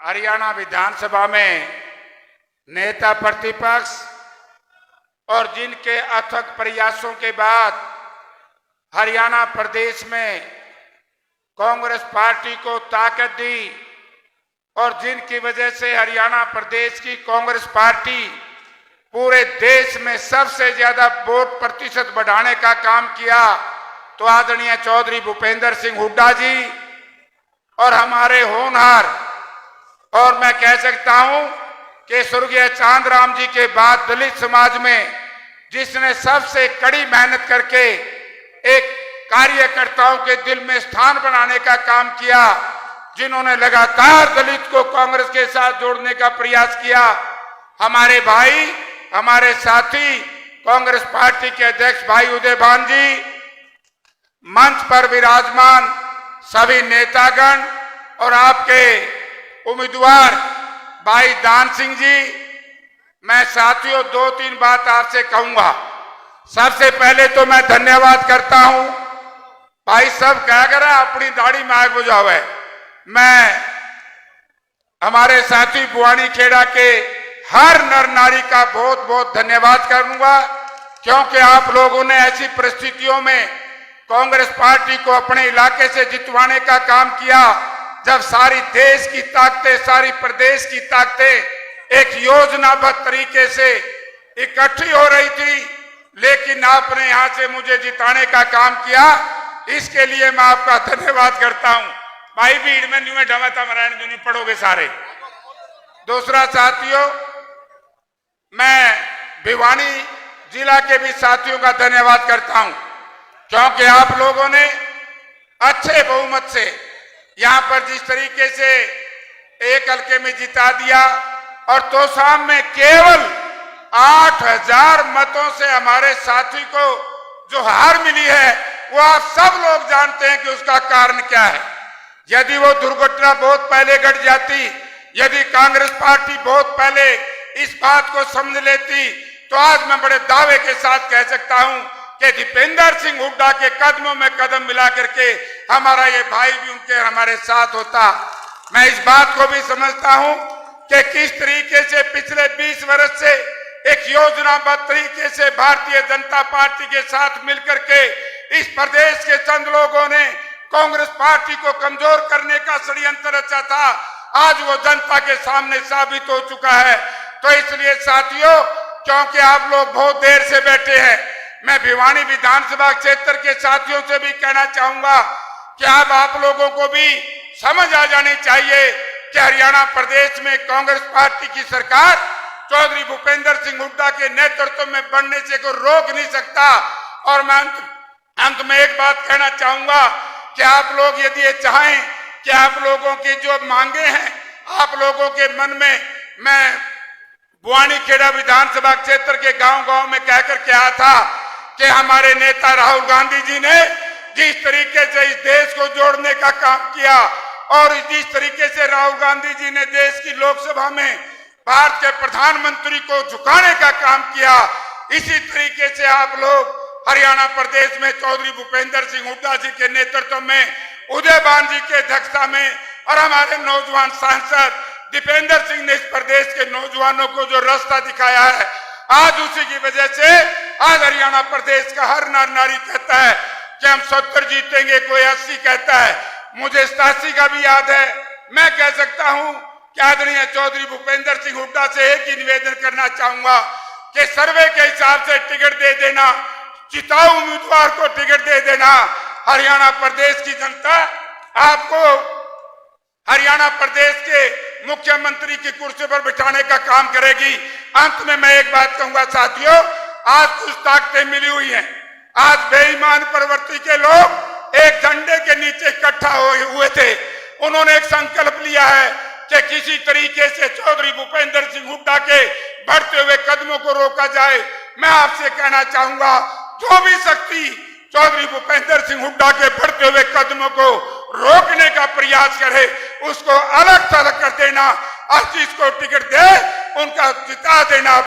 हरियाणा विधानसभा में नेता प्रतिपक्ष और जिनके अथक प्रयासों के बाद हरियाणा प्रदेश में कांग्रेस पार्टी को ताकत दी और जिनकी वजह से हरियाणा प्रदेश की कांग्रेस पार्टी पूरे देश में सबसे ज्यादा वोट प्रतिशत बढ़ाने का काम किया, तो आदरणीय चौधरी भूपेंद्र सिंह हुड्डा जी और हमारे होनहार, और मैं कह सकता हूं कि स्वर्गीय चांदराम जी के बाद दलित समाज में जिसने सबसे कड़ी मेहनत करके एक कार्यकर्ताओं के दिल में स्थान बनाने का काम किया, जिन्होंने लगातार दलित को कांग्रेस के साथ जोड़ने का प्रयास किया, हमारे भाई, हमारे साथी कांग्रेस पार्टी के अध्यक्ष भाई उदय भान जी, मंच पर विराजमान सभी नेतागण और आपके उम्मीदवार भाई दान सिंह जी, मैं साथियों 2-3 बात आपसे कहूंगा। सबसे पहले तो मैं धन्यवाद करता हूं, भाई सब क्या कर रहा है अपनी दाढ़ी में आग बुझावे। मैं हमारे साथी बुआनी खेड़ा के हर नर नारी का बहुत बहुत धन्यवाद करूंगा, क्योंकि आप लोगों ने ऐसी परिस्थितियों में कांग्रेस पार्टी को अपने इलाके से जितवाने का काम किया, जब सारी देश की ताकतें, सारी प्रदेश की ताकतें एक योजनाबद्ध तरीके से इकट्ठी हो रही थी, लेकिन आपने यहां से मुझे जिताने का काम किया, इसके लिए मैं आपका धन्यवाद करता हूं। भाई भीड़ में न्यू ढमाता मरायण जो नहीं पढ़ोगे सारे। दूसरा साथियों, मैं भिवानी जिला के भी साथियों का धन्यवाद करता हूं, क्योंकि आप लोगों ने अच्छे बहुमत से यहां पर जिस तरीके से एक हल्के में जिता दिया और तोशाम में केवल 8000 मतों से हमारे साथी को जो हार मिली है, वो आप सब लोग जानते हैं कि उसका कारण क्या है। यदि वो दुर्घटना बहुत पहले घट जाती, यदि कांग्रेस पार्टी बहुत पहले इस बात को समझ लेती, तो आज मैं बड़े दावे के साथ कह सकता हूं कि दीपेंद्र सिंह हुड्डा के कदमों में कदम मिला करके हमारा ये भाई भी उनके हमारे साथ होता। मैं इस बात को भी समझता हूं कि किस तरीके से पिछले 20 वर्ष से एक योजनाबद्ध तरीके से भारतीय जनता पार्टी के साथ मिलकर के इस प्रदेश के चंद लोगों ने कांग्रेस पार्टी को कमजोर करने का षड्यंत्र रचा था, आज वो जनता के सामने साबित हो चुका है। तो इसलिए साथियों, क्योंकि आप लोग बहुत देर से बैठे हैं, मैं भिवानी विधानसभा क्षेत्र के साथियों से भी कहना चाहूंगा कि अब आप लोगों को भी समझ आ जानी चाहिए कि हरियाणा प्रदेश में कांग्रेस पार्टी की सरकार चौधरी भूपेंद्र सिंह हुड्डा के नेतृत्व में बनने से कोई रोक नहीं सकता। और मैं अंत में एक बात कहना चाहूंगा कि आप लोग यदि ये चाहें कि आप लोगों की जो मांगे हैं आप लोगों के मन में, मैं बुआनी खेड़ा विधानसभा क्षेत्र के गांव-गांव में कहकर के आया था कि हमारे नेता राहुल गांधी जी ने जिस तरीके से इस देश को जोड़ने का काम किया और जिस तरीके से राहुल गांधी जी ने देश की लोकसभा में भारत के प्रधानमंत्री को झुकाने का काम किया, इसी तरीके से आप लोग हरियाणा प्रदेश में चौधरी भूपेंद्र सिंह हुड्डा जी के नेतृत्व में, उदय भान जी के अध्यक्षता में और हमारे नौजवान सांसद दीपेंद्र सिंह ने इस प्रदेश के नौजवानों को जो रास्ता दिखाया है, आज उसी की वजह से आज हरियाणा प्रदेश का हर नर नारी कहता है कि हम 70 जीतेंगे, कोई 80 कहता है, मुझे 87 का भी याद है। मैं कह सकता हूं कि आदरणीय चौधरी भूपेंद्र सिंह हुड्डा से एक ही निवेदन करना चाहूंगा कि सर्वे के हिसाब से टिकट दे देना, जिताऊ उम्मीदवार को टिकट दे देना। हरियाणा प्रदेश की जनता आपको हरियाणा प्रदेश के मुख्यमंत्री की कुर्सी पर बिठाने का काम करेगी। अंत में मैं एक बात कहूंगा साथियों, आज कुछ ताकतें मिली हुई हैं। आज बेईमान प्रवृत्ति के लोग एक झंडे के नीचे इकट्ठा हुए थे, उन्होंने एक संकल्प लिया है कि किसी तरीके से चौधरी भूपेंद्र सिंह हुड्डा के बढ़ते हुए कदमों को रोका जाए। मैं आपसे कहना चाहूंगा, जो भी शक्ति चौधरी भूपेंद्र सिंह हुड्डा के बढ़ते हुए कदमों को रोकने का प्रयास करे, उसको अलग थलग कर देना और जिसको टिकट दे उनका जिता देना।